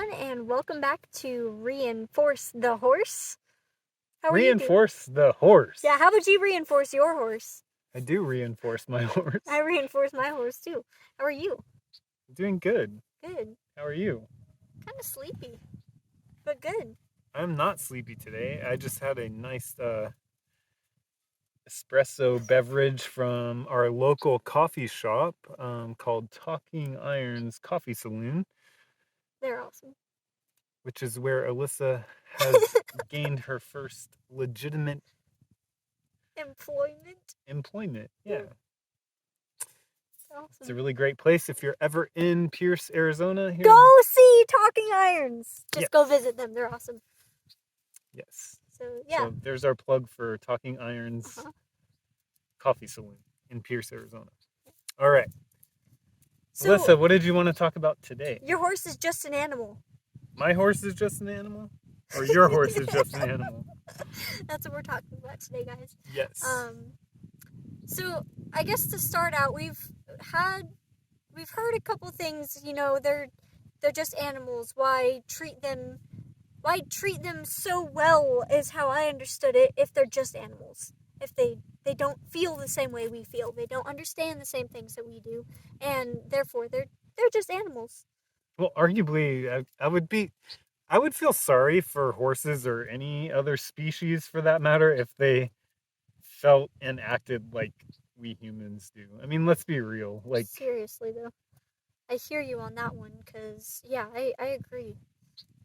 everyone, and welcome back to Reinforce the Horse. How are you doing? Reinforce the horse. Yeah, how about you reinforce your horse? I do reinforce my horse. I reinforce my horse too. How are you? Doing good. Good. How are you? Kind of sleepy, but good. I'm not sleepy today. I just had a nice espresso beverage from our local coffee shop called Talking Irons Coffee Saloon, They're awesome. which is where Alyssa has gained her first legitimate Employment. Yeah. Awesome. It's a really great place. If you're ever in Pierce, Arizona, here. Go see Talking Irons. Just Yes. go visit them. They're awesome. Yes. So, yeah. So there's our plug for Talking Irons Coffee Saloon in Pierce, Arizona. All right. So, Alyssa, what did you want to talk about today? Your horse is just an animal. My horse is just an animal? Or your horse is just an animal? That's what we're talking about today, guys. Yes. So I guess to start out, we've heard a couple things. You know, they're just animals. Why treat them so well is how I understood it. If they're just animals, if they don't feel the same way we feel, they don't understand the same things that we do, and therefore they're just animals. Well, arguably, I would feel sorry for horses or any other species for that matter if they felt and acted like we humans do. I mean, let's be real. Like, seriously though, I hear you on that one, because yeah, I agree.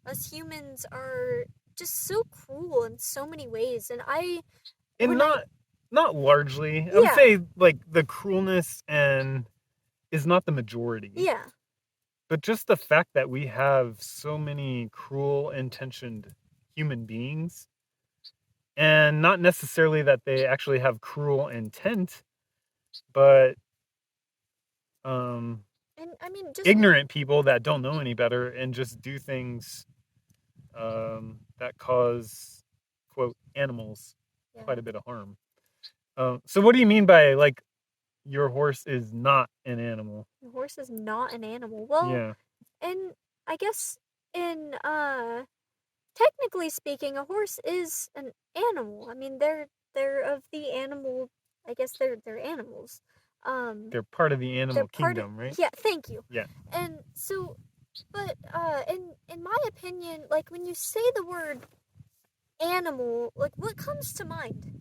Us humans are just so cruel in so many ways, and not largely. Yeah. I would say like the cruelness and is not the majority. Yeah. But just the fact that we have so many cruel intentioned human beings, and not necessarily that they actually have cruel intent, but and I mean, just ignorant people that don't know any better and just do things that cause, quote, animals quite a bit of harm. So what do you mean by like your horse is not an animal? The horse is not an animal. Well, yeah. And I guess in technically speaking, a horse is an animal. I mean, they're of the animal. I guess they're animals. They're part of the animal kingdom, right? Yeah, thank you. Yeah. And so, but in my opinion, like when you say the word animal, like what comes to mind?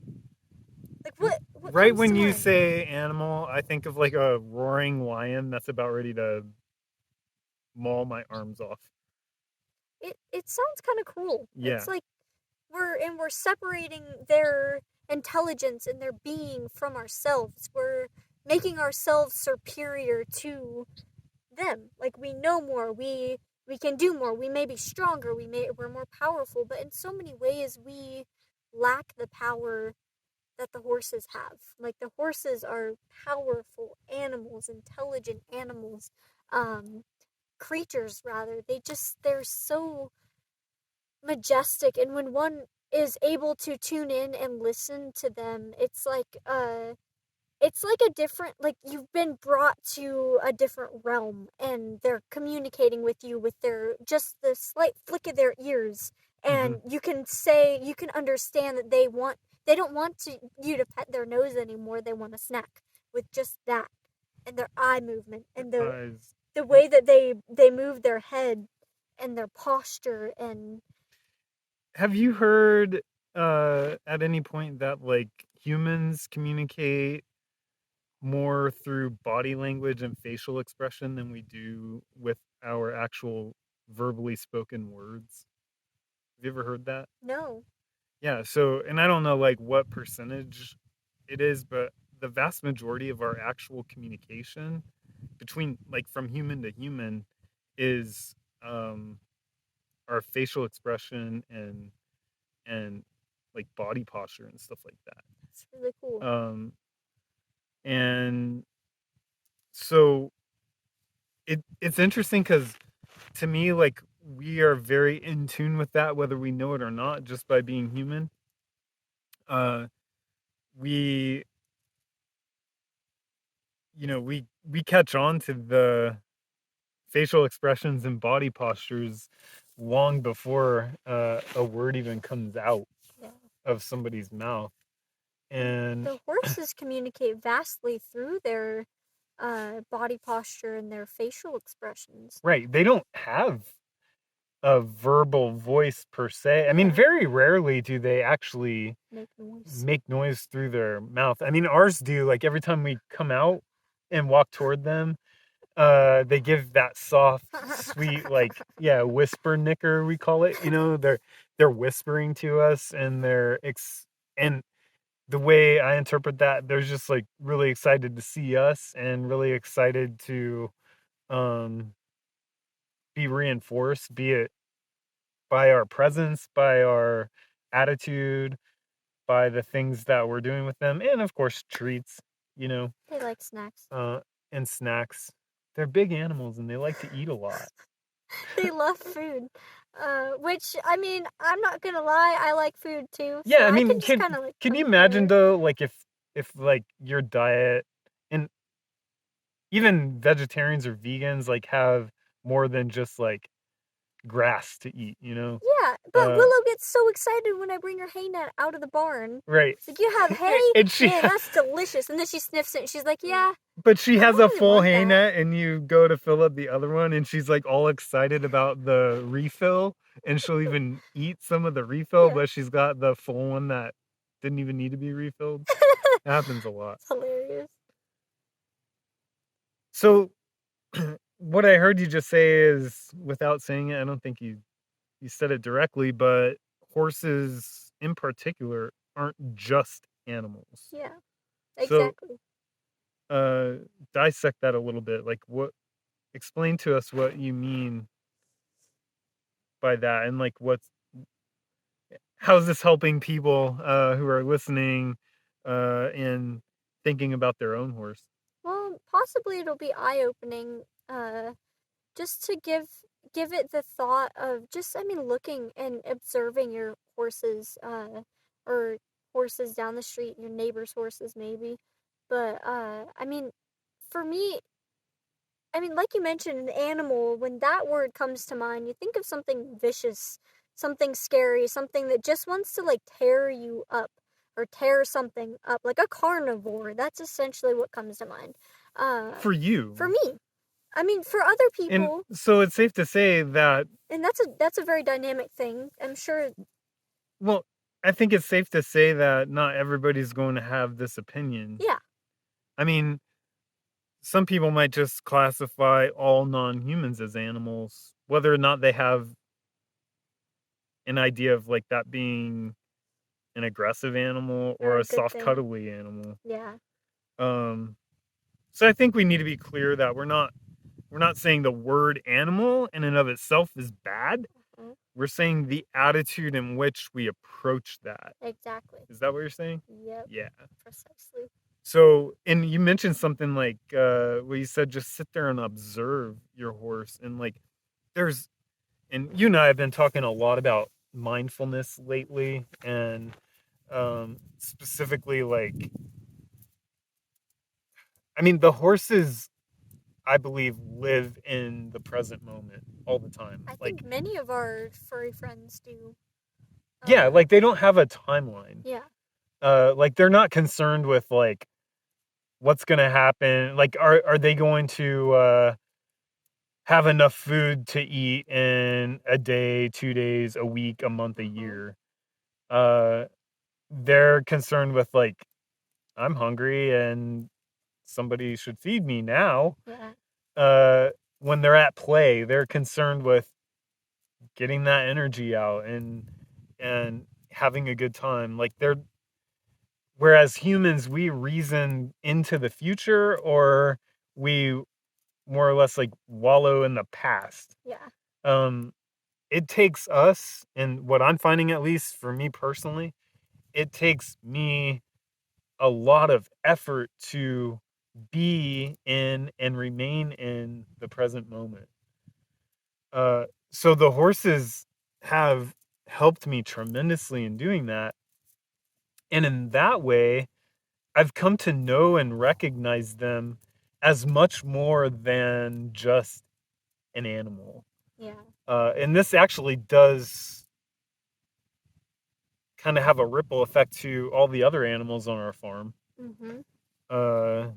Like what right when you say animal, I think of like a roaring lion that's about ready to maul my arms off. It sounds kind of cruel. Yeah. It's like we're separating their intelligence and their being from ourselves. We're making ourselves superior to them. Like we know more, we can do more, we may be stronger, we're more powerful, but in so many ways we lack the power that the horses have. Like the horses are powerful animals, intelligent animals, creatures rather. They're so majestic, and when one is able to tune in and listen to them, it's like a different, like you've been brought to a different realm, and they're communicating with you with their just the slight flick of their ears, and you can understand that they don't want you to pet their nose anymore. They want a snack with just that, and their eye movement, and the way that they move their head and their posture. And have you heard at any point that like humans communicate more through body language and facial expression than we do with our actual verbally spoken words? Have you ever heard that? No. Yeah, so and I don't know like what percentage it is, but the vast majority of our actual communication between like from human to human is our facial expression and like body posture and stuff like that. It's really cool. And so it's interesting because to me, like we are very in tune with that, whether we know it or not, just by being human. We we catch on to the facial expressions and body postures long before a word even comes out Yeah. of somebody's mouth. And The horses communicate vastly through their body posture and their facial expressions. right, they don't have a verbal voice per se. I mean, Yeah. very rarely do they actually Make noise. make noise through their mouth. I mean, ours do. Like every time we come out and walk toward them, they give that soft, sweet, like, yeah, whisper nicker, we call it. You know, they're whispering to us, and and the way I interpret that, they're just like really excited to see us and really excited to um be reinforced, be it by our presence, by our attitude, by the things that we're doing with them, and of course treats, you know, They like snacks. uh, and snacks. They're big animals and they like to eat a lot. They love food. Which I mean, I'm not gonna lie, I like food too, so Yeah, I I can mean, just kind of like can you imagine compare. though, like if like your diet and even vegetarians or vegans like have more than just like grass to eat, you know? Yeah, but Uh, Willow gets so excited when I bring her hay net out of the barn. right. She's like, "You have hay? And she Man, that's delicious." And then she sniffs it and she's like, "Yeah, But she I has don't a really full want hay that." net, and you go to fill up the other one, and she's like all excited about the refill, and she'll even eat some of the refill, Yeah. but she's got the full one that didn't even need to be refilled. It happens a lot. It's hilarious. So, what I heard you just say is, without saying it, I don't think you said it directly, but horses in particular aren't just animals. Yeah, So, exactly. uh, dissect that a little bit. Like, explain to us what you mean by that, and like how's this helping people who are listening and thinking about their own horse. Well, possibly it'll be eye-opening, just to give it the thought of just, I mean, looking and observing your horses, or horses down the street, your neighbor's horses maybe. But I mean, for me, I mean, like you mentioned, an animal, when that word comes to mind, you think of something vicious, something scary, something that just wants to like tear you up or tear something up, like a carnivore. That's essentially what comes to mind. For For you, me, I mean, for other and people, so it's safe to say that, and that's a very dynamic thing. I'm sure. well, I think it's safe to say that not everybody's going to have this opinion. Yeah, I mean, some people might just classify all non-humans as animals, whether or not they have an idea of like that being an aggressive animal or or a a good soft thing. cuddly animal. Yeah. um so I think we need to be clear that we're not saying the word animal in and of itself is bad. Mhm. We're saying the attitude in which we approach that. Exactly. Is that what you're saying? Yep. Yeah. Precisely. So, and you mentioned something like where you said just sit there and observe your horse, and like there's and you and I have been talking a lot about mindfulness lately, and specifically like, I mean, the horses, I believe, live in the present moment all the time. I Like, think many of our furry friends do. yeah, Uh, like they don't have a timeline. yeah. Like they're not concerned with like what's gonna happen. Like, are they going to have enough food to eat in a day, 2 days, a week, a month, a Uh-huh. year? Uh, they're concerned with like, I'm hungry and somebody should feed me now. Yeah. Uh, when they're at play, they're concerned with getting that energy out and having a good time. Like they're whereas humans, we reason into the future, or we more or less like wallow in the past. Yeah. Um, it takes us, and what I'm finding, at least for me personally, it takes me a lot of effort to be in and remain in the present moment. So the horses have helped me tremendously in doing that. And in that way, I've come to know and recognize them as much more than just an animal. Yeah. And this actually does kind of have a ripple effect to all the other animals on our farm. Mhm. Uh,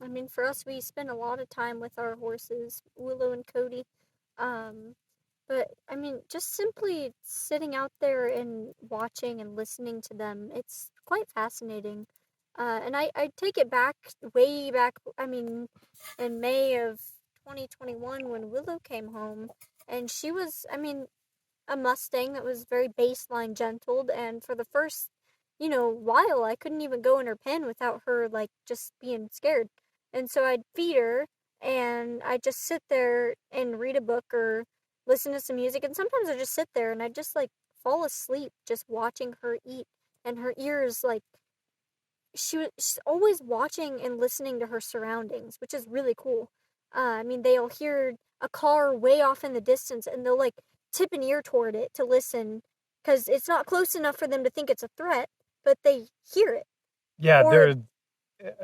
I mean, for us, we spend a lot of time with our horses, Willow and Cody. Um, but I mean, just simply sitting out there and watching and listening to them, it's quite fascinating. And I take it back, way back, I mean, in May of 2021 when Willow came home. And she was, I mean, a Mustang that was very baseline gentled, and for the first, while I couldn't even go in her pen without her like just being scared. And so I'd feed her and I'd just sit there and read a book or listen to some music, and sometimes I'd just sit there and I'd just like fall asleep just watching her eat, and her ears like she's always watching and listening to her surroundings, which is really cool. I mean, they'll hear a car way off in the distance, and they'll like tip an ear toward it to listen, because it's not close enough for them to think it's a threat, but they hear it. yeah, Or they're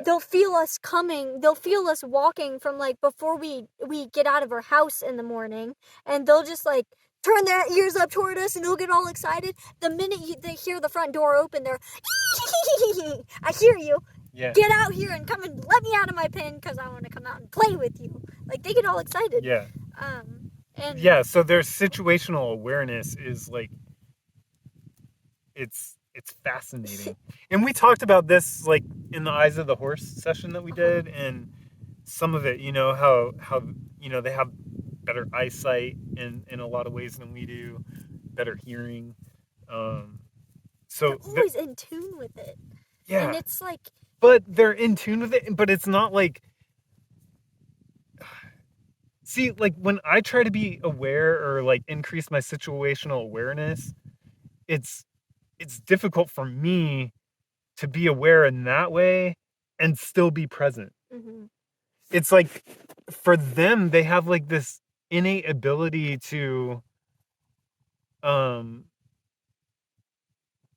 they'll feel us coming. They'll feel us walking from like before we get out of our house in the morning, and they'll just like turn their ears up toward us, and they'll get all excited. The minute they hear the front door open, they're I hear you. yeah, Get out here and come and let me out of my pen because I want to come out and play with you. Like they get all excited. yeah, And yeah. So their situational awareness is like it's fascinating. And we talked about this like in the Eyes of the Horse session that we uh-huh. did, and some of it, how they have better eyesight in a lot of ways than we do, better hearing. Um, They're so always in tune with it, and yeah, it's like but they're in tune with it. But it's not like, see, like when I try to be aware or like increase my situational awareness, it's it's difficult for me to be aware in that way and still be present. mm-hmm, It's like for them, they have like this innate ability to um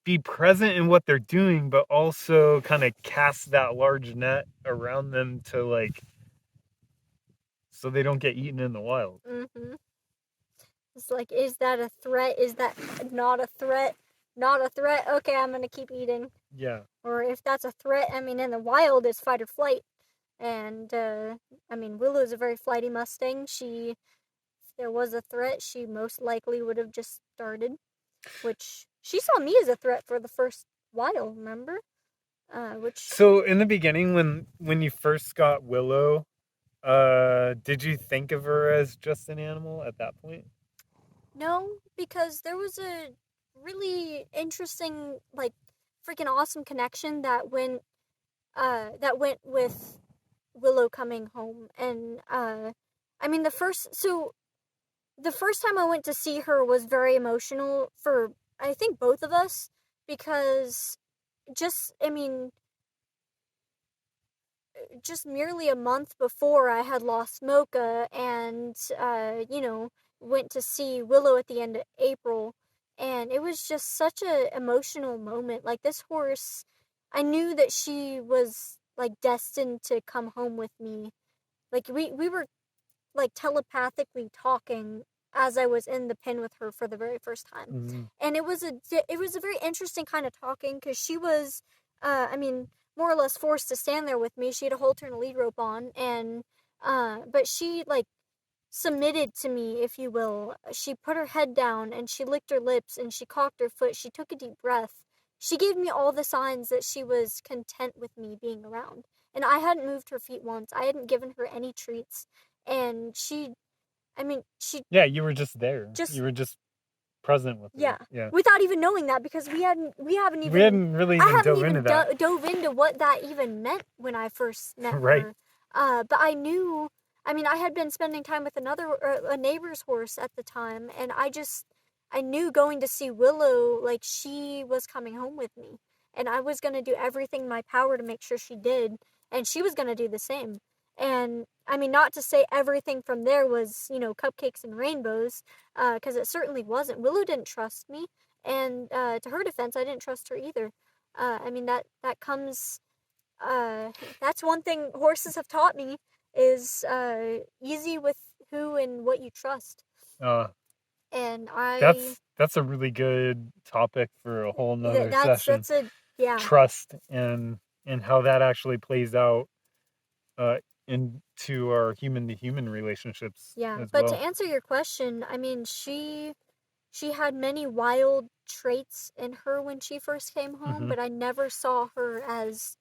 be present in what they're doing, but also kind of cast that large net around them to like so they don't get eaten in the wild. mm-hmm. It's like, is that a threat? Is that not a threat? Not a threat. Okay, I'm gonna keep eating. Yeah. Or if that's a threat, I mean, in the wild, it's fight or flight. And I mean, Willow's a very flighty Mustang. If there was a threat, she most likely would have just started, which she saw me as a threat for the first while. Remember? Which So in the beginning, when you first got Willow, did you think of her as just an animal at that point? no, because there was a really interesting, like, freaking awesome connection that went with Willow coming home, and I mean the first time I went to see her was very emotional for I think both of us, because just I mean just merely a month before I had lost Mocha, and went to see Willow at the end of April, and it was just such a emotional moment. Like this horse, I knew that she was like destined to come home with me. Like we were like telepathically talking as I was in the pen with her for the very first time, Mm-hmm. and it was a very interesting kind of talking, because she was, I mean, more or less forced to stand there with me. She had a halter and a lead rope on, and but she like submitted to me, if you will. She put her head down and she licked her lips and she cocked her foot. She took a deep breath. She gave me all the signs that she was content with me being around. And I hadn't moved her feet once. I hadn't given her any treats. And she Yeah, you were just there. just, You were just present with her. yeah, Yeah. without even knowing that, because We hadn't really I even haven't dove into even that. dove into what that even meant when I first met Right. her. But I knew, I mean, I had been spending time with a neighbor's horse at the time, and I knew going to see Willow, like she was coming home with me, and I was gonna do everything in my power to make sure she did, and she was gonna do the same. And I mean, not to say everything from there was, cupcakes and rainbows, because it certainly wasn't. Willow didn't trust me, and to her defense, I didn't trust her either. I mean that comes. Uh, that's one thing horses have taught me. is easy with who and what you trust. Uh, And I that's a really good topic for a whole nother session. that's a yeah. Trust and how that actually plays out uh, into our human to human relationships Yeah, as but to well. answer your question, I mean, she had many wild traits in her when she first came home, Hmm. but I never saw her as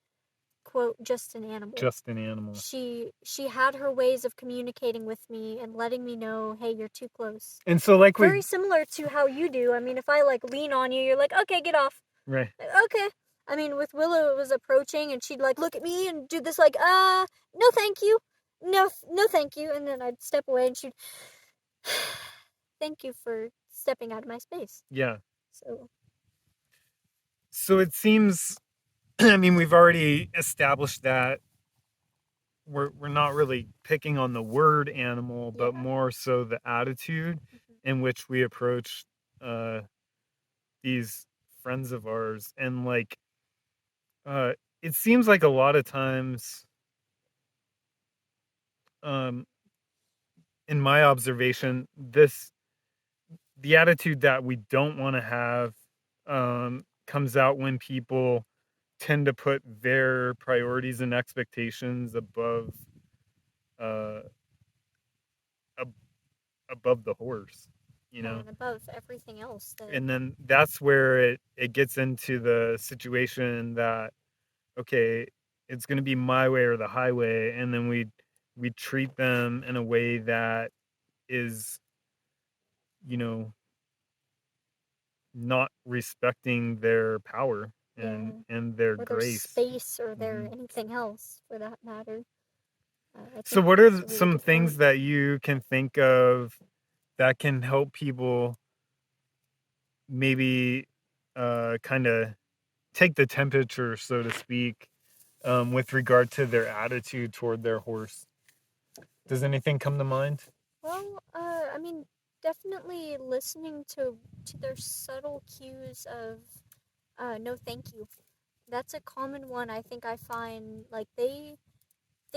quote just an animal. Just an animal. She had her ways of communicating with me and letting me know, "Hey, you're too close." And so, like Very we, similar to how you do. I mean, if I like lean on you, you're like, "Okay, get off." right? Like, okay. I mean, with Willow, it was approaching, and she'd like look at me and do this, like, no, thank you, no, no, thank you, and then I'd step away, and she'd, thank you for stepping out of my space. Yeah. So So it seems. I mean, we've already established that we're not really picking on the word animal, but yeah, more so the attitude mm-hmm. in which we approach uh, these friends of ours, and like uh, it seems like a lot of times, um, in my observation, this the attitude that we don't want to have comes out when people tend to put their priorities and expectations uh, ab- above the horse, you Yeah, know. and above everything else that And then that's where it gets into the situation that okay, it's going to be my way or the highway, and then we treat them in a way that is, you know, not respecting their power yeah, and their or their grace. space or their Hmm. anything else for that matter. I So think what are that's a really some good point. things that you can think of that can help people maybe kind of take the temperature, so to speak, with regard to their attitude toward their horse? Does anything come to mind? Well, I mean, definitely listening to their subtle cues of no thank you. That's a common one. I think I find like they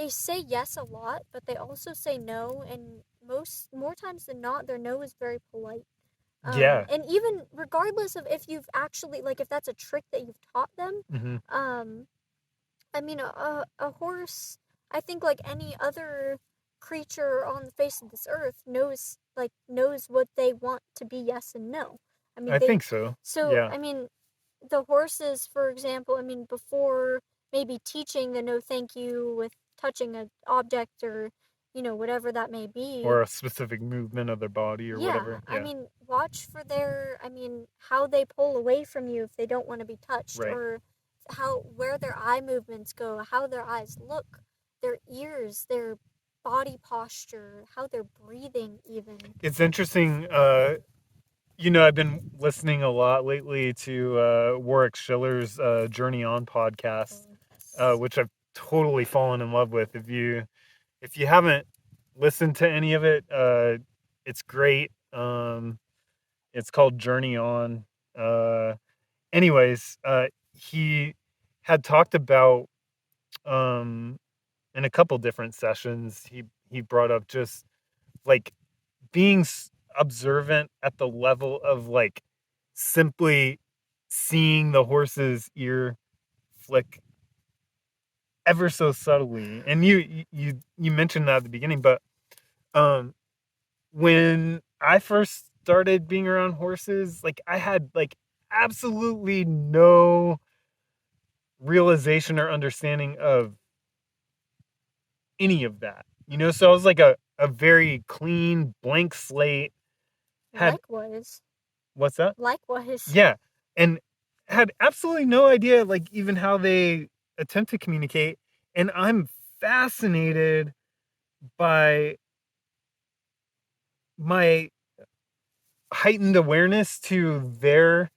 say yes a lot, but they also say no, and most more times than not, their no is very polite. Yeah. And even regardless of if you've actually like if that's a trick that you've taught them, Hmm. um, I mean, a horse, I think like any other creature on the face of this earth knows what they want to be yes and no. I mean, I think so. so Yeah. I mean, the horses, for example, I mean, before maybe teaching the no thank you with touching an object or, whatever that may be, Or a specific movement of their body or yeah, whatever. I Yeah. mean, watch for I mean, how they pull away from you if they don't want to be touched, Right. or where their eye movements go, how their eyes look, their ears, their body posture, how they're breathing, even. It's interesting. I've been listening a lot lately to Warwick Schiller's Journey On podcast, Oh, yes. which I've totally fallen in love with. If you haven't listened to any of it, it's great. It's called Journey On. Uh, anyways, he had talked about um, in a couple different sessions. He brought up just like being observant at the level of like simply seeing the horse's ear flick ever so subtly. And you mentioned that at the beginning, but um when I first started being around horses, like I had like absolutely no realization or understanding of any of that. So I was like a very clean blank slate. Had Likewise. what's that? Likewise. Yeah. And had absolutely no idea like even how they attempt to communicate. And I'm fascinated by my heightened awareness to their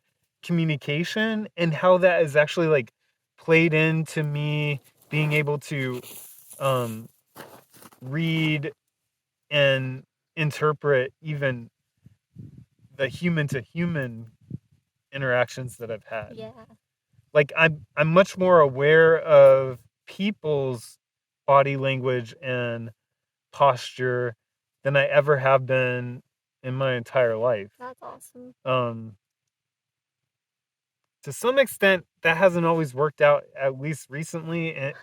communication and how that is actually like played into me being able to um read and interpret even the human to human interactions that I've had. Yeah. Like I'm much more aware of people's body language and posture than I ever have been in my entire life. That's awesome. Um, to some extent, that hasn't always worked out, at least recently, and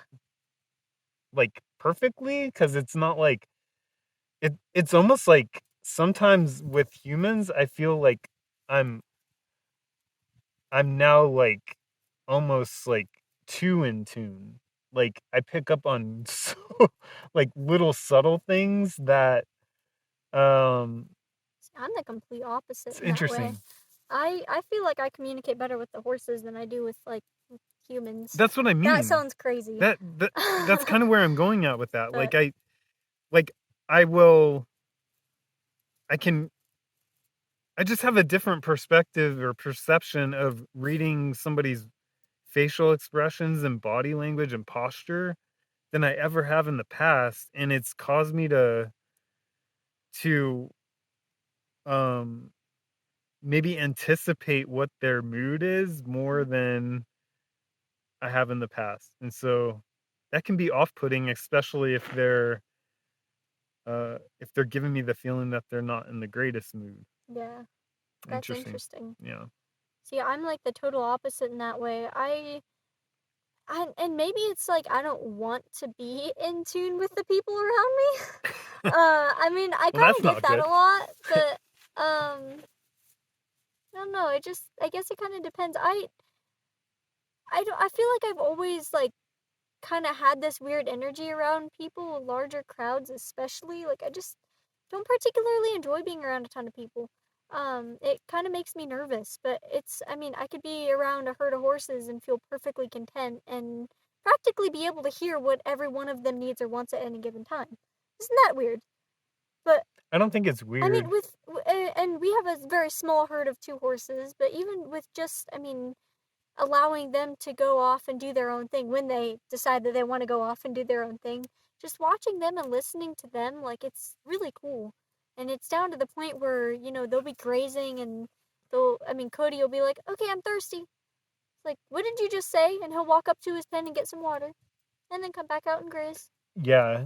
like perfectly, because it's not like it's almost like sometimes with humans, I feel like I'm I'm now like almost like too in tune. Like I pick up on so like little subtle things that um See, I'm the complete opposite it's in that way. interesting. I feel like I communicate better with the horses than I do with like humans. That's what I That mean. sounds crazy. That's kind of where I'm going at with that. But Like I will I can I just have a different perspective or perception of reading somebody's facial expressions and body language and posture than I ever have in the past, and it's caused me to um maybe anticipate what their mood is more than I have in the past. And so that can be off-putting, especially if they're giving me the feeling that they're not in the greatest mood. yeah, that's Interesting. interesting. Yeah. See, I'm like the total opposite in that way. And maybe it's like I don't want to be in tune with the people around me. I mean, I Well, kind that's of get not that good. a lot, but I don't know. It just I guess it kind of depends. I feel like I've always like kind of had this weird energy around people, larger crowds especially. Like I just don't particularly enjoy being around a ton of people. It kind of makes me nervous, but I mean, I could be around a herd of horses and feel perfectly content and practically be able to hear what every one of them needs or wants at any given time. Isn't that weird? But I don't think it's I mean, weird. and we have a very small herd of two horses, but even with just, I mean, allowing them to go off and do their own thing when they decide that they want to go off and do their own thing. Just watching them and listening to them, like it's really cool. And it's down to the point where, they'll be grazing and I mean, Cody will be like, okay, I'm thirsty. It's like, what did you just say? And he'll walk up to his pen and get some water and then come back out and graze. Yeah.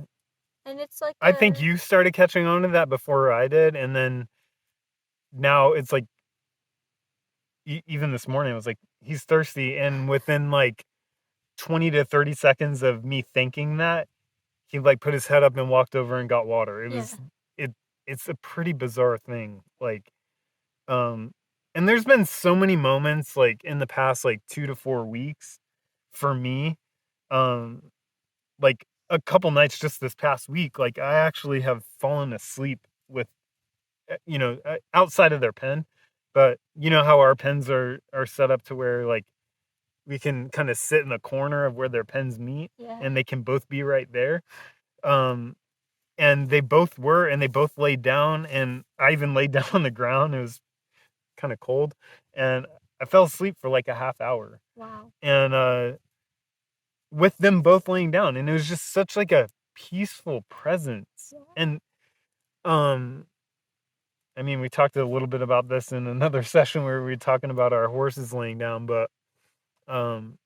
And it's like I think you started catching on to that before I did, and then now it's like even this morning I was like he's thirsty, and within like 20 to 30 seconds of me thinking that, he like put his head up and walked over and got water. yeah, It it's a pretty bizarre thing. Um and there's been so many moments like in the past like 2 to 4 weeks for me. Um like a couple nights just this past week, like I actually have fallen asleep with outside of their pen. But you know how our pens are set up to where like we can kind of sit in the corner of where their pens meet yeah, and they can both be right there. Um and they both were, and they both laid down, and I even laid down on the ground. It was kind of cold, and I fell asleep for like a half hour. wow, And with them both laying down, and it was just such like a peaceful presence. yeah, And um I mean, we talked a little bit about this in another session where we were talking about our horses laying down, but um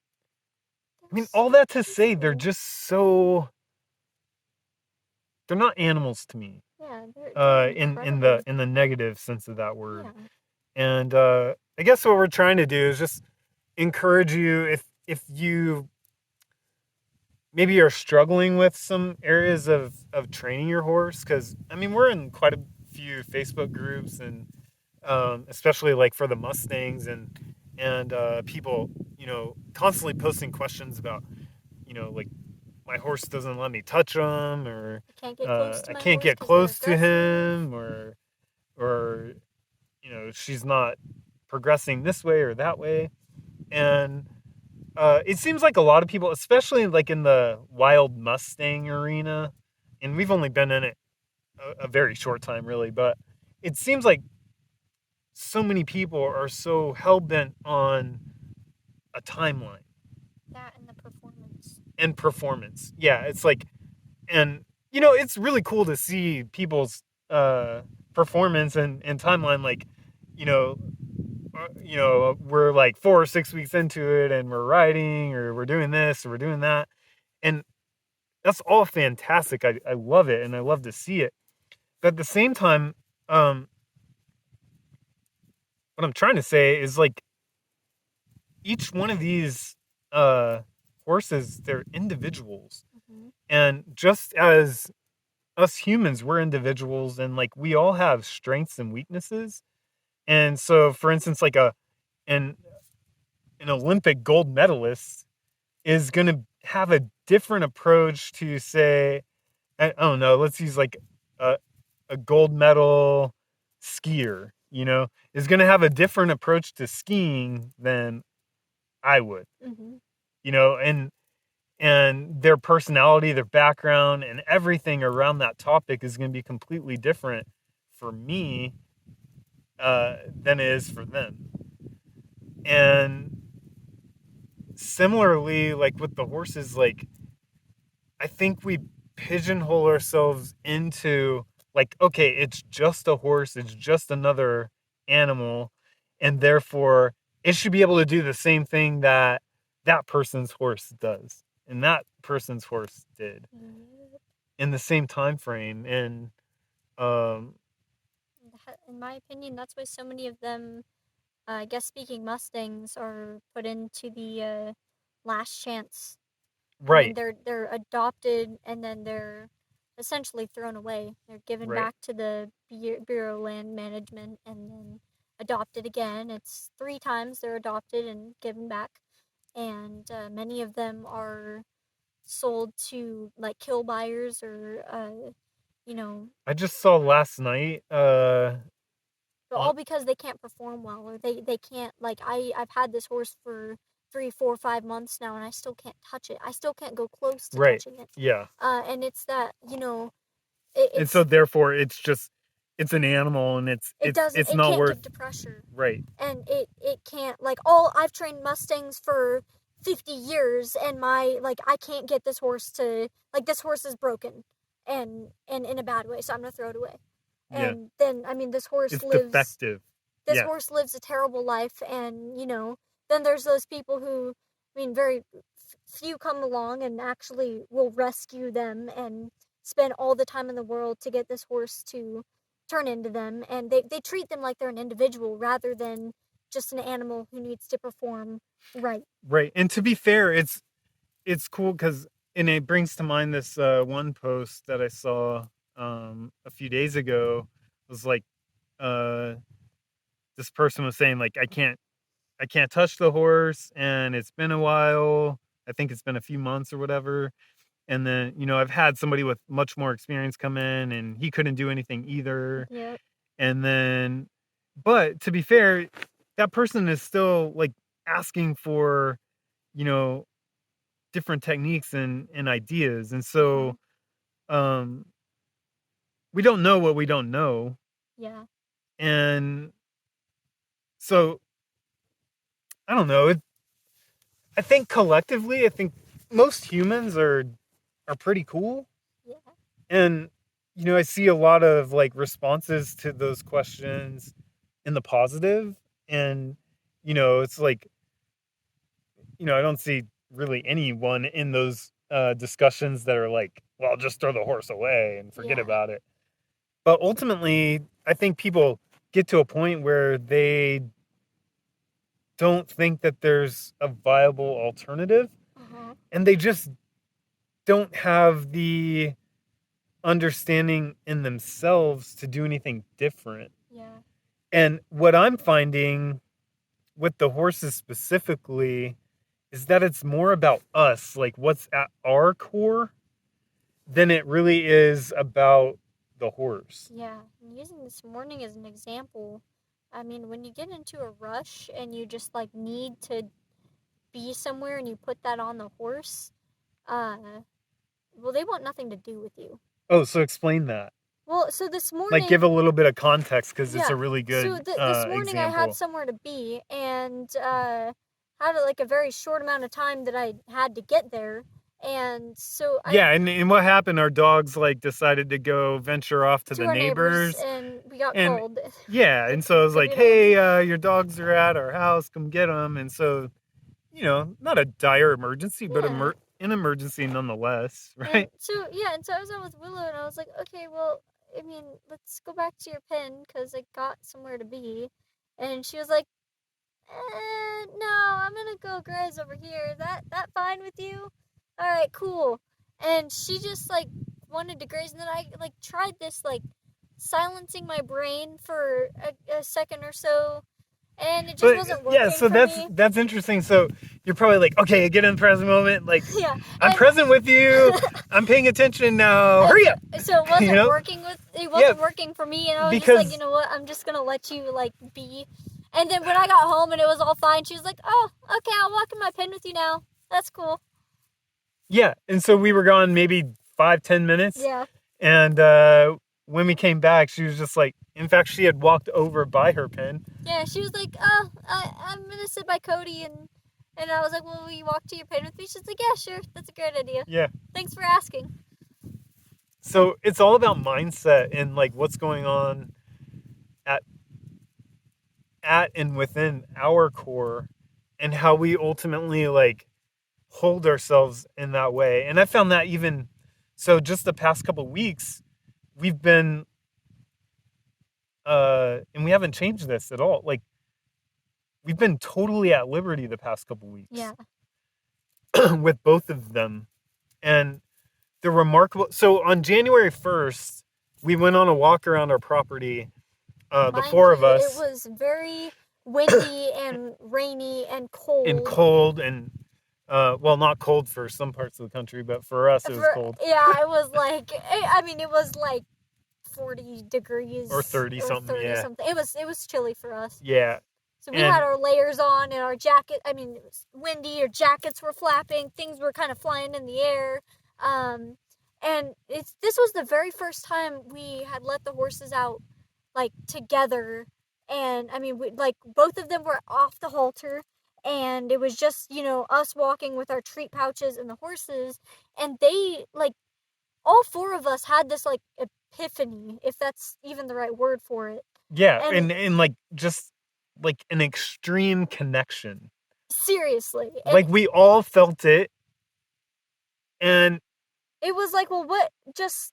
I mean, that's all so that to say, cool. they're not animals to me. Yeah, they're In incredible. the negative sense of that word. Yeah, And I guess what we're trying to do is just encourage you, if you maybe are struggling with some areas of training your horse, because I mean we're in quite a few Facebook groups, and especially like for the Mustangs, and people constantly posting questions about like my horse doesn't let me touch him, or I can't get close to I my can't horse get because they're close to aggressive. him, or she's not progressing this way or that way. And it seems like a lot of people, especially like in the wild Mustang arena, and we've only been in it a very short time, really, but it seems like so many people are so hell bent on a timeline That and the performance. and performance. Yeah, it's like, and it's really cool to see people's performance and timeline. Like, you know, we're like 4 or 6 weeks into it, and we're riding, or we're doing this, or we're doing that, and that's all fantastic. I love it and I love to see it. But at the same time, um, what I'm trying to say is like each one of these uh, horses, they're individuals. Mhm. And just as us humans, we're individuals and like we all have strengths and weaknesses. And so, for instance, like an an Olympic gold medalist is going to have a different approach to say, I don't know, let's use like a, a gold medal skier, is going to have a different approach to skiing than I would, Mhm. and their personality, their background, and everything around that topic is going to be completely different for me than it is for them. And similarly, like with the horses, like I think we pigeonhole ourselves into like, okay, it's just a horse, it's just another animal, and therefore it should be able to do the same thing that that person's horse does, and that person's horse did Yep. in the same time frame. And um, In my opinion, that's why so many of them, I guess speaking Mustangs, are put into the last chance. I mean, right, they're adopted and then they're essentially thrown away. They're given right. back to the Bureau of Land Management and then adopted again. It's 3 times they're adopted and given back, and many of them are sold to like kill buyers or you know, I just saw last night but on all because they can't perform well or they can't like I've had this horse for 3, 4, 5 months now and I still can't touch it. I still can't go close to right, touching it. yeah. And it's that And so it's therefore it's an animal and it doesn't it's it not can't worth. give to pressure, Right. and it can't like all I've trained Mustangs for 50 years and my like I can't get this horse to like this horse is broken and in a bad way so I'm gonna throw it away. Yeah. And then I mean It's defective. this Yeah. horse lives a terrible life, and then there's those people who, I mean, very few come along and actually will rescue them and spend all the time in the world to get this horse to turn into them, and they treat them like they're an individual rather than just an animal who needs to perform right. Right. And to be fair, it's cool cuz and it brings to mind this one post that I saw a few days ago. It was like uh this person was saying like I can't touch the horse and it's been a while. I think it's been a few months or whatever. And then, I've had somebody with much more experience come in and he couldn't do anything either. Yep. And then, but to be fair, that person is still like asking for, you know, different techniques and ideas. And Mm-hmm. so, um, we don't know what we don't know. Yeah. And so I don't know. I think collectively, I think most humans are pretty cool. Yeah. And I see a lot of like responses to those questions in the positive, and it's like I don't see really anyone in those discussions that are like, well, just throw the horse away and forget Yeah. about it. But ultimately, I think people get to a point where they don't think that there's a viable alternative, Uh-huh. and they just don't have the understanding in themselves to do anything different. Yeah. And what I'm finding with the horses specifically is that it's more about us, like what's at our core, than it really is about the horse. Yeah, and using this morning as an example, I mean, when you get into a rush and you just like need to be somewhere and you put that on the horse, uh, well, they want nothing to do with you. Oh, so explain that. Well, so this Like, give morning, a little bit of context because it's yeah, a really so good this morning I had example. somewhere to be and had like a very short amount of time that I had to get there, and so I Yeah, and what happened? Our dogs like decided to go venture off to to the our neighbors neighbors, and we got and called. yeah, They and so I was took like, it in. "Hey, your dogs are at our house. Come get them." And so, not a dire emergency, but Yeah. an emergency nonetheless, And right? so yeah, and so I was out with Willow, and I was like, okay, well, I mean, let's go back to your pen because I got somewhere to be. And she was like, no, I'm gonna go graze over here. That fine with you? All right, cool. And she just like wanted to graze, and then I like tried this like silencing my brain for a second or so, and it just But wasn't yeah, working so for me. that's interesting. So you're probably like, okay, get in the present moment. Like, Yeah, I'm and present with you. I'm paying attention now. and Hurry so, up. so it You wasn't know? working with it Yeah, wasn't working for me, and I was just like, you because know what, I'm just gonna let you like be. And then when I got home and it was all fine, she was like, oh, okay, I'll walk in my pen with you now. That's cool. yeah, and so we were gone maybe 5-10 minutes, Yeah. and when we came back, she was just like, in fact, she had walked over by her pen. Yeah, she was like, oh, I'm gonna sit by Cody, and I was like, well, will you walk to your pen with me? She's like, yeah, sure, that's a great idea. Yeah. Thanks for asking. So it's all about mindset and like what's going on at and within our core, and how we ultimately like hold ourselves in that way. And I found that even so, just the past couple weeks, we've been and we haven't changed this at all. Like, we've been totally at liberty the past couple weeks Yeah. with both of them. And the remarkable, so on January 1st, we went on a walk around our property, the Mind four of you, it us, was very windy and rainy and and cold. cold, and well, not cold for some parts of the country, but for us it was For cold. yeah, it was like I mean it was like 40 degrees Or 30 or something, 30 yeah. something. It was chilly for us. Yeah. So we had And our layers on and our jacket. I mean, it was windy. Our jackets were flapping. Things were kind of flying in the air. Um, and this was the very first time we had let the horses out like together. And I mean, like both of them were off the halter, and it was just us walking with our treat pouches and the horses, and they like all four of us had this like epiphany, if that's even the right word for it. yeah, And and like just like an extreme connection. seriously, and Like, we all felt it, and it was like, well, what just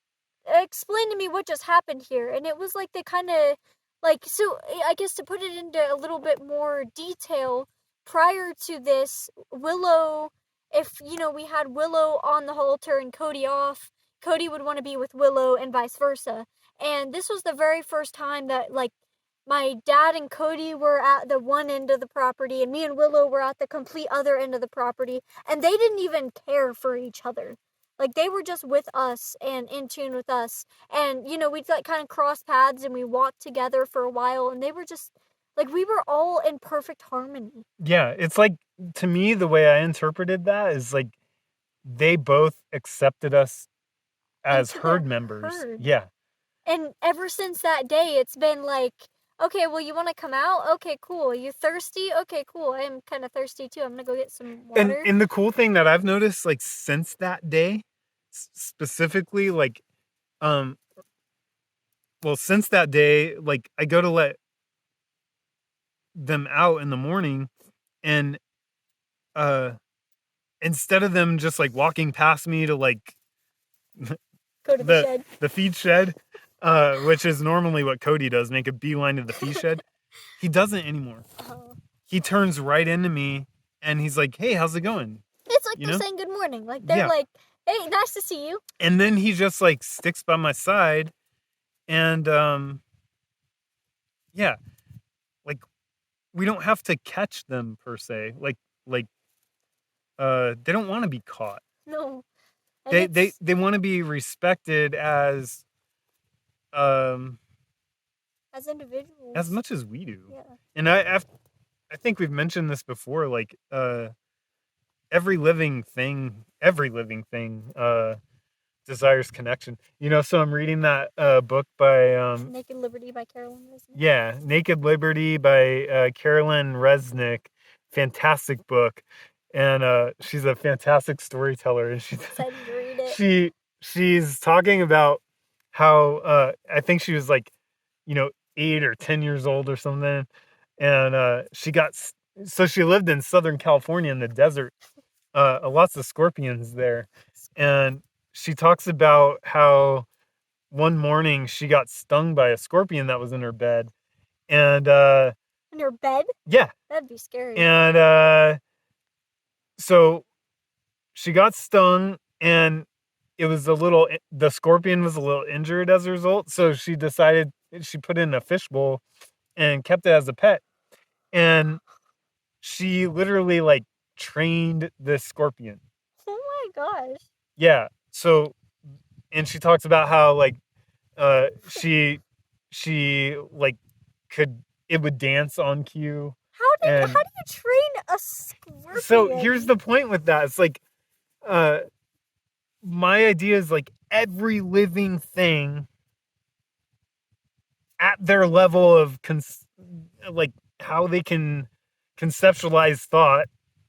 explain to me what just happened here. And it was like they kind of like, so I guess to put it into a little bit more detail, prior to this, Willow, if we had Willow on the halter and Cody off, Cody would want to be with Willow and vice versa. And this was the very first time that like my dad and Cody were at the one end of the property and me and Willow were at the complete other end of the property, and they didn't even care for each other. Like they were just with us and in tune with us. And we'd like kind of cross paths and we walked together for a while, and they were just like we were all in perfect harmony. yeah, it's like, to me, the way I interpreted that is like they both accepted us as Into their herd members. herd. Yeah. And ever since that day it's been like, okay, well, you want to come out? Okay, cool. You thirsty? Okay, cool. I am kind of thirsty too. I'm going to go get some And water. the cool thing that I've noticed, like, since that day, specifically, like, um well, since that day, like, I go to let them out in the morning, and uh instead of them just like walking past me to like Go to the the shed. feed shed, which is normally what Cody does, make a beeline to the feed shed, he doesn't anymore. Oh. He turns right into me, and he's like, "Hey, how's it going?" It's like You they're know? saying good morning. Like they're Yeah. like, hey, nice to see you. And then he just like sticks by my side, and yeah, like, we don't have to catch them per se. Like they don't want to be caught. No. And They want to be respected um as as individuals. much as we do. Yeah. And I think we've mentioned this before, like every living thing desires connection. So I'm reading that book by Naked Liberty by Carolyn Resnick. yeah, Naked Liberty by Carolyn Resnick. Fantastic book. And she's a fantastic storyteller, and I'm excited to read it. she's talking about how I think she was like, 8 or 10 years old or something, and she lived in Southern California in the desert lots of scorpions there, and she talks about how one morning she got stung by a scorpion that was in her bed, and In your bed? yeah, That'd be scary. and so she got stung, and the scorpion was a little injured as a result. So she decided she put it in a fishbowl and kept it as a pet, and she literally like trained this scorpion. Oh my gosh. Yeah. So, and she talks about how like she like could it would dance on cue. How And do you train a so here's scorpion? the point with that. It's like uh my idea is like every living thing at their level of like how they can conceptualize thought,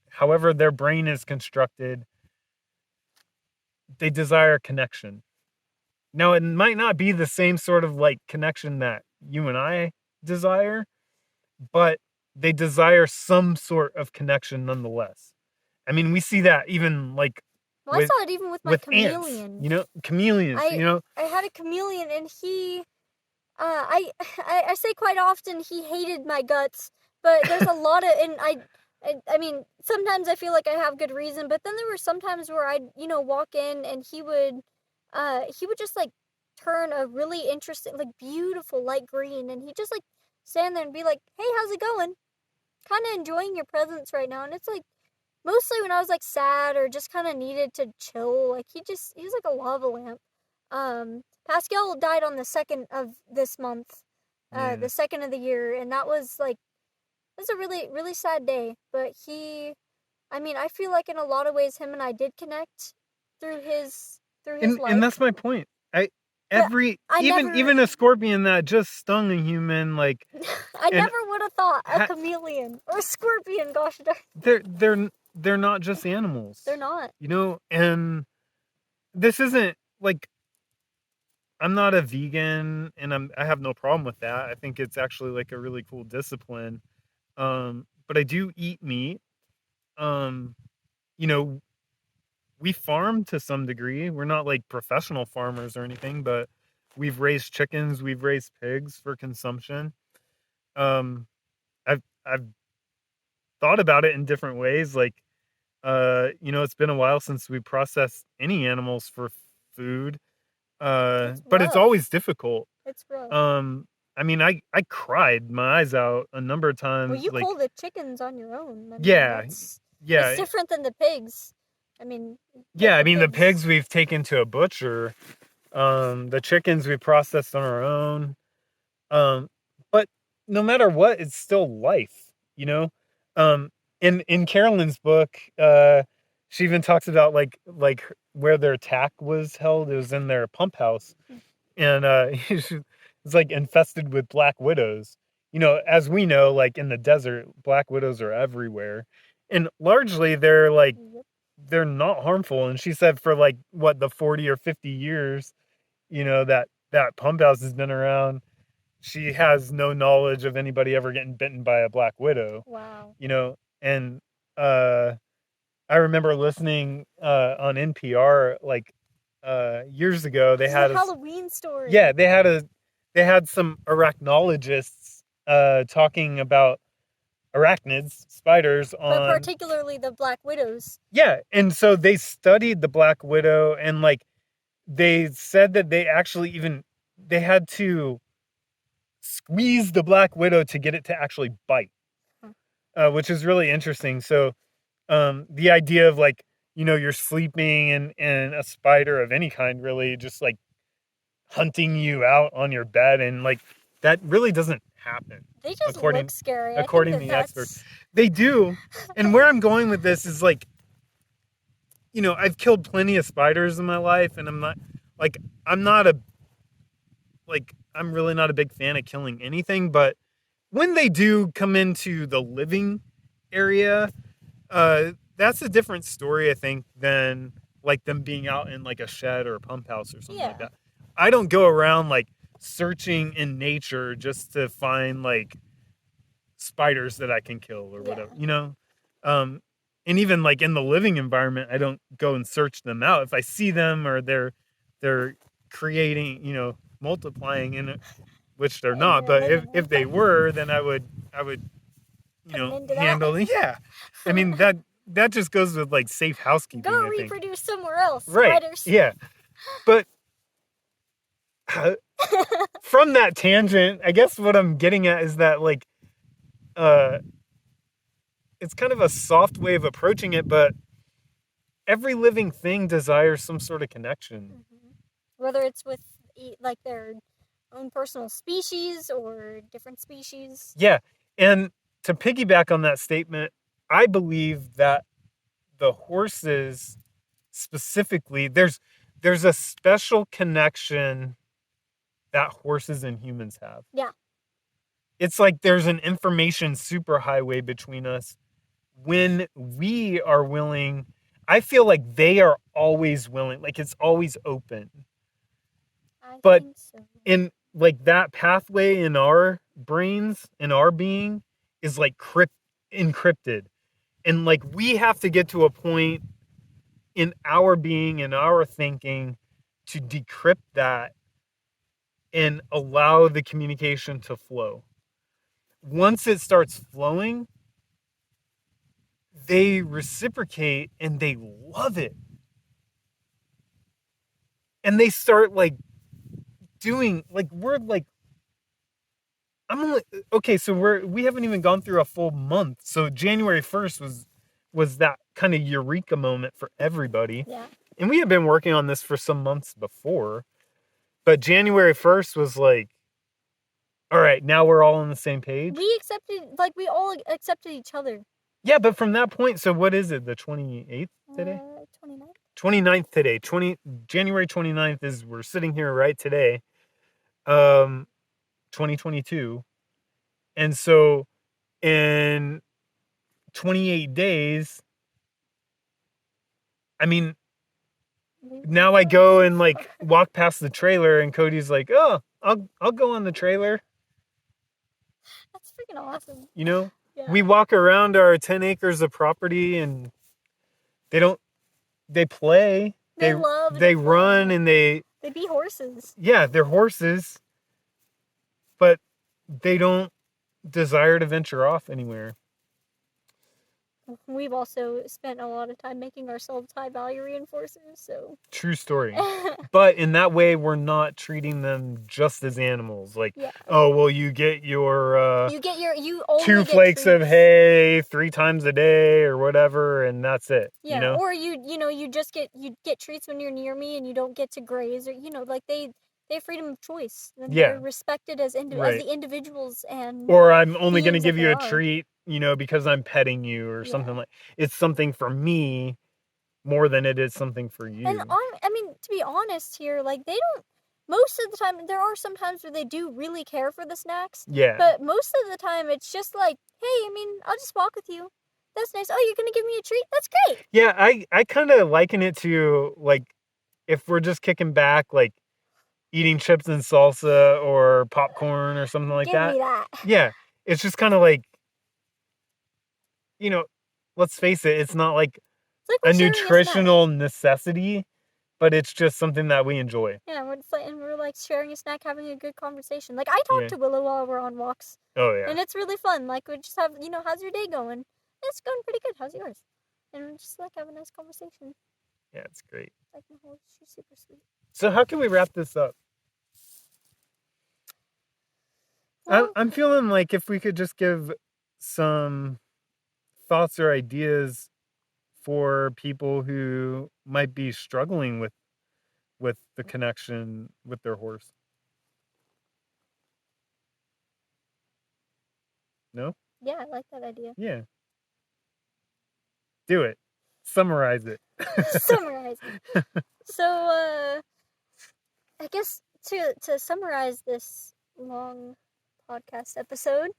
however their brain is constructed, they desire connection. Now, it might not be the same sort of like connection that you and I desire, but they desire some sort of connection nonetheless. I mean, we see that even like Well, I with saw it even with my ants, chameleon. chameleons, I I had a chameleon and he I say quite often he hated my guts, but there's a lot of and I mean sometimes I feel like I have good reason, but then there were some times where I'd walk in and he would just like turn a really interesting like beautiful light green and he just like stand there and be like, "Hey, how's it going? Kind of enjoying your presence right now." And it's like mostly when I was like sad or just kind of needed to chill, like he was like a lava lamp. Pascal died on the 2nd of this month, yeah. the 2nd of the year, and that was like it was a really sad day. But I mean, I feel like in a lot of ways, him and I did connect through his And life. that's my point. I But every I never, even a scorpion that just stung a human, like, I and never would have thought a ha- chameleon or a scorpion. Gosh darn, they're not just they're animals, not. and this isn't like I'm not a vegan, and I have no problem with that. I think it's actually like a really cool discipline. But I do eat meat. Um, you know, we farm to some degree. We're not like professional farmers or anything, but we've raised chickens, we've raised pigs for consumption. Um, I've thought about it in different ways. Like, it's been a while since we processed any animals for food. It's But it's rough. always difficult. It's rough. Um, I mean, I cried my eyes out a number of Well, times. you Like, cull the chickens on your own. I mean, yeah, that's it's yeah, different than the pigs. I mean, yeah. I the mean, the pigs pigs. we've taken to a butcher. The chickens we processed on our own. Um, but no matter what, it's still life, you know? Um, in Carolyn's book, she even talks about like where their tack was held. It was in their pump house, and it's like infested with black widows. As we know, like in the desert, black widows are everywhere, and largely Yep. they're not harmful. And she said for like what the 40 or 50 years, that pump house has been around, she has no knowledge of anybody ever getting bitten by a black widow, Wow. and uh I remember listening on NPR like years ago. This is a Halloween Yeah, story, they had some arachnologists talking about arachnids, spiders but on. particularly the black widows. Yeah, and so they studied the black widow, and like they said that they had to squeeze the black widow to get it to actually bite, Huh. which is really interesting. So, the idea of like, you're sleeping and a spider of any kind really just like hunting you out on your bed, and like that really doesn't happen They just look according scary. I think according to that the experts. that's They do. And where I'm going with this is like, I've killed plenty of spiders in my life, and like I'm not a I'm really not a big fan of killing anything, but when they do come into the living area, that's a different story, I think, than like them being out in like a shed or a pump house or something like yeah, that. I don't go around like searching in nature just to find like spiders that I can kill or whatever, yeah. Um, and even like in the living environment, I don't go and search them out. If I see them or they're creating, multiplying in it, which they're And not, they're but living if with they them. were, then I would Put an end to handle it. Yeah. I mean that just goes with like safe Go housekeeping, I think. reproduce somewhere else, Right. spiders. Yeah. But from that tangent, I guess what I'm getting at is that like uh it's kind of a soft way of approaching it, but every living thing desires some sort of connection. Mm-hmm. Whether it's with like their own personal species or different species. Yeah. And to piggyback on that statement, I believe that the horses specifically, there's a special connection that horses and humans have. Yeah. It's like there's an information superhighway between us when we are willing. I feel like they are always willing, like it's always open. I But think so. in like that pathway in our brains, in our being, is like encrypted. And like we have to get to a point in our being, in our thinking, to decrypt that and allow the communication to flow. Once it starts flowing, they reciprocate and they love it. And they start like doing like we're like I'm only okay, so we haven't even gone through a full month. So January 1st was that kind of eureka moment for everybody. Yeah. And we had been working on this for some months before. But January 1st was like, all right, now we're all on the same page. We all accepted each other. Yeah, but from that point, so what is it? The 28th today? 29th? 29th today. January 29th is we're sitting here right today. 2022. And so in 28 days, I mean, now I go and like walk past the trailer and Cody's like, "Oh, I'll go on the trailer." That's freaking awesome. Yeah. We walk around our 10 acres of property and they play. They love and they fun. run and they be horses. Yeah, they're horses, but they don't desire to venture off anywhere. We've also spent a lot of time making ourselves high value reinforcers, so. True story. But in that way, we're not treating them just as animals. Like, oh, well, you get your you only 2 get flakes treats. of hay 3 times a day or whatever, and that's it. Yeah, or you just get treats when you're near me and you don't get to graze, or like they have freedom of choice. And they're respected as as the individuals, and or I'm only going to beings give that you they a are. treat, because I'm petting you or something like. It's something for me more than it is something for you. And I mean, to be honest here, like they don't. Most of the time, there are some times where they do really care for the snacks. Yeah. But most of the time, it's just like, hey, I mean, I'll just walk with you. That's nice. Oh, you're gonna give me a treat? That's great. Yeah, I kind of liken it to like if we're just kicking back, like eating chips and salsa or popcorn or something like that. Give me that. Yeah, it's just kind of like, let's face it, it's not like a nutritional necessity, but it's just something that we enjoy. Yeah, we're like sharing a snack, having a good conversation. Like I talk to Willow while we're on walks. Oh yeah. And it's really fun. Like we just have, how's your day going? It's going pretty good. How's yours? And we just like have a nice conversation. Yeah, it's great. Like my horse, she's super sweet. So how can we wrap this up? Well, I'm feeling like if we could just give some thoughts or ideas for people who might be struggling with the connection with their horse. No? Yeah, I like that idea. Yeah. Do it. Summarize it. Summarize it. So, I guess to summarize this long podcast episode,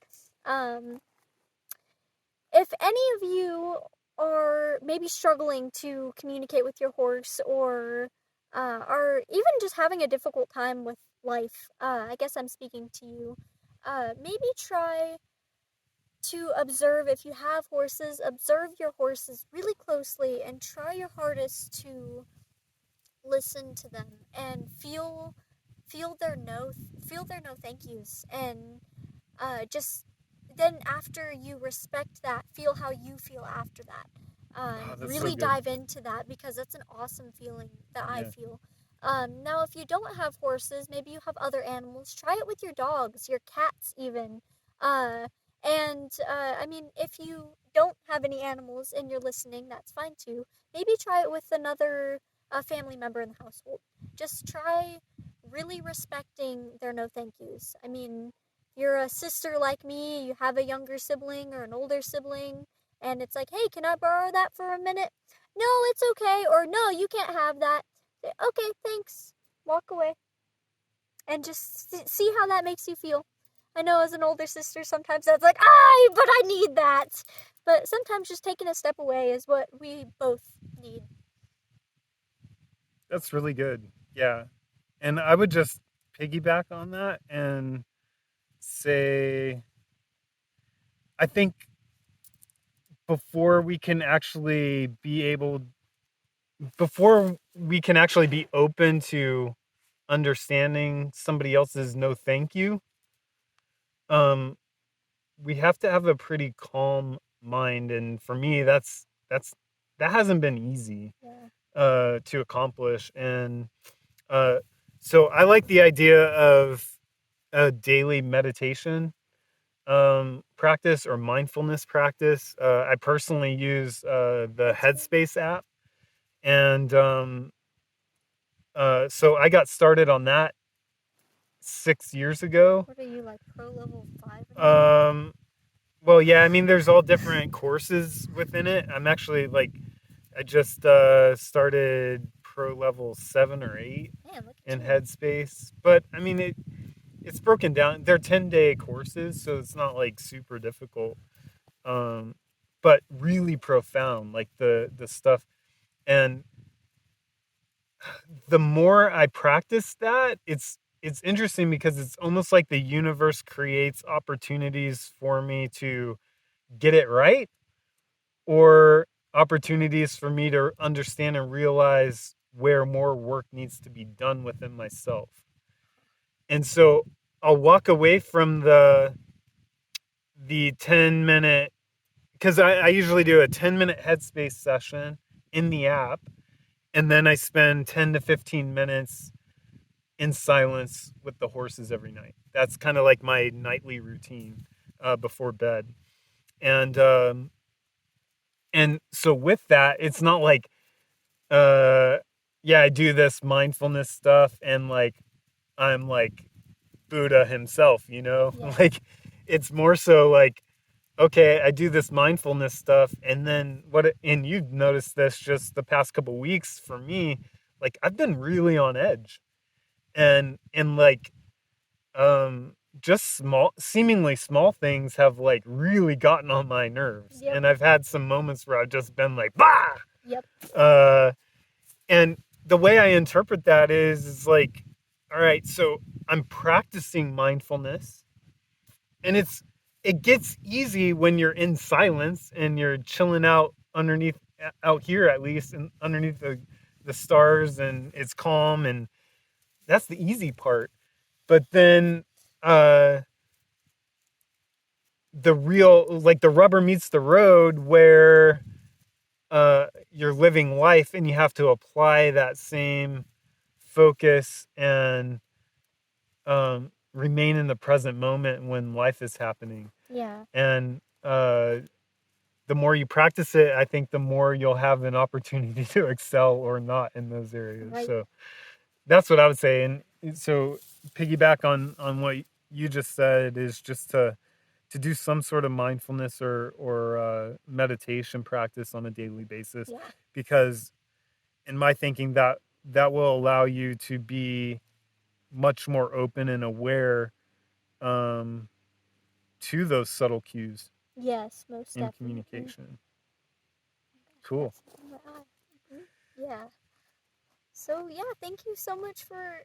if any of you are maybe struggling to communicate with your horse, or are even just having a difficult time with life, I guess I'm speaking to you. Maybe try to observe. If you have horses, observe your horses really closely and try your hardest to listen to them and feel their no thank yous, and just then after you respect that, feel how you feel after that. Oh, that's so Really good. dive into that because that's an awesome feeling that I Yeah. feel. Now, if you don't have horses, maybe you have other animals. Try it with your dogs, your cats, even. Uh, I mean, if you don't have any animals and you're listening, that's fine too. Maybe try it with another family member in the household. Just try really respecting their no thank yous. I mean, you're a sister like me, you have a younger sibling or an older sibling, and it's like, hey, can I borrow that for a minute? No, it's okay. Or no, you can't have that. Okay, thanks. Walk away. And just see how that makes you feel. I know as an older sister, sometimes that's like, but I need that. But sometimes just taking a step away is what we both need. That's really good. Yeah. And I would just piggyback on that and say, I think before we can actually be able, before we can actually be open to understanding somebody else's no thank you, um, we have to have a pretty calm mind. And for me, that hasn't been easy Yeah. to accomplish. And uh, so I like the idea of a daily meditation practice or mindfulness practice. I personally use the That's great. Headspace app, and so I got started on that 6 years ago. What are you, like, pro level 5 in that? Um, well, yeah, I mean, there's all different courses within it. I'm actually like, I just started pro level 7 or 8 Man, look at in you. Headspace, but I mean, it's broken down. They're 10-day courses, so it's not like super difficult. Um, but really profound, like the stuff. And the more I practice that, it's interesting because it's almost like the universe creates opportunities for me to get it right, or opportunities for me to understand and realize where more work needs to be done within myself. And so I'll walk away from the 10-minute, because I usually do a 10-minute headspace session in the app, and then I spend 10 to 15 minutes in silence with the horses every night. That's kind of like my nightly routine before bed. And and so with that, it's not like uh yeah, I do this mindfulness stuff and like I'm like Buddha himself, you know? Yeah. Like it's more so like, okay, I do this mindfulness stuff, and then and you've noticed this just the past couple weeks for me, like I've been really on edge. And like just small, seemingly small things have like really gotten on my nerves. Yep. And I've had some moments where I've just been like, bah! Yep. Uh and the way I interpret that is like, all right, so I'm practicing mindfulness, and it gets easy when you're in silence and you're chilling out underneath, out here at least, and underneath the stars, and it's calm, and that's the easy part. But then uh the real, like, the rubber meets the road, where you're living life and you have to apply that same focus and remain in the present moment when life is happening. Yeah. And the more you practice it, I think the more you'll have an opportunity to excel or not in those areas. Right. So that's what I would say. And so piggyback on what you just said is just to do some sort of mindfulness or meditation practice on a daily basis, Yeah. because in my thinking that will allow you to be much more open and aware um, to those subtle cues Yes, most in definitely. communication. Cool. Yes. Mhm. Yeah. So, yeah, thank you so much for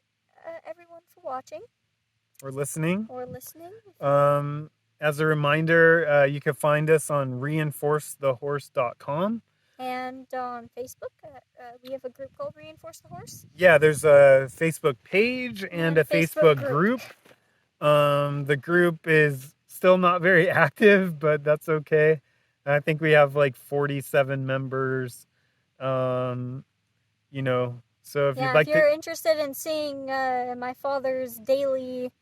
everyone for watching Or listening. or listening. If you Um, as a reminder, you can find us on reinforcethehorse.com. And on Facebook, we have a group called Reinforce the Horse. Yeah, there's a Facebook page and a Facebook Facebook group. The group is still not very active, but that's okay. I think we have like 47 members. Um, so if you'd Yeah, if like to, you're interested in seeing my father's daily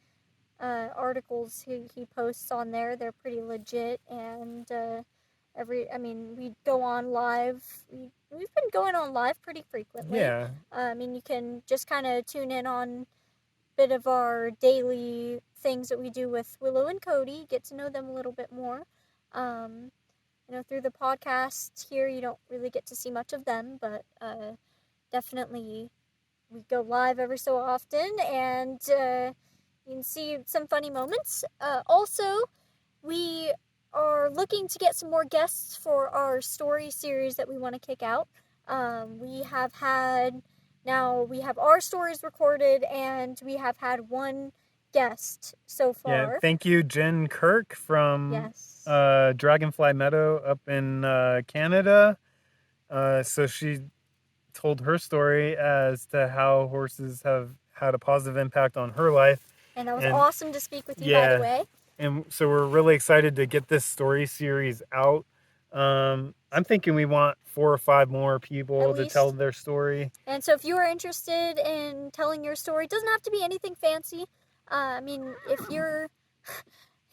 articles he posts on there, they're pretty legit. And we go on live. We've been going on live pretty frequently. yeah, I mean, you can just kind of tune in on bit of our daily things that we do with Willow and Cody, get to know them a little bit more. Um, through the podcast here, you don't really get to see much of them, but definitely we go live every so often, and you can see some funny moments. Also, we are looking to get some more guests for our story series that we want to kick out. We have had Now we have our stories recorded, and we have had one guest so yeah. far. Thank you, Jen Kirk from Yes. Dragonfly Meadow up in Canada. So she told her story as to how horses have had a positive impact on her life. And that was And awesome to speak with you, by the yeah, way. and so we're really excited to get this story series out. I'm thinking we want 4 or 5 more people to tell their story. And so if you are interested in telling your story, it doesn't have to be anything fancy. If you're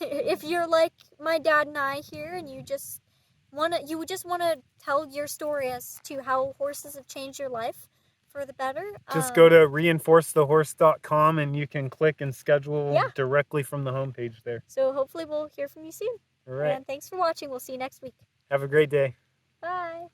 if you're like my dad and I here, and you just want to tell your story as to how horses have changed your life for the better. Just go to reinforcethehorse.com and you can click and schedule directly from the homepage there. So hopefully we'll hear from you soon. All right. And thanks for watching. We'll see you next week. Have a great day. Bye.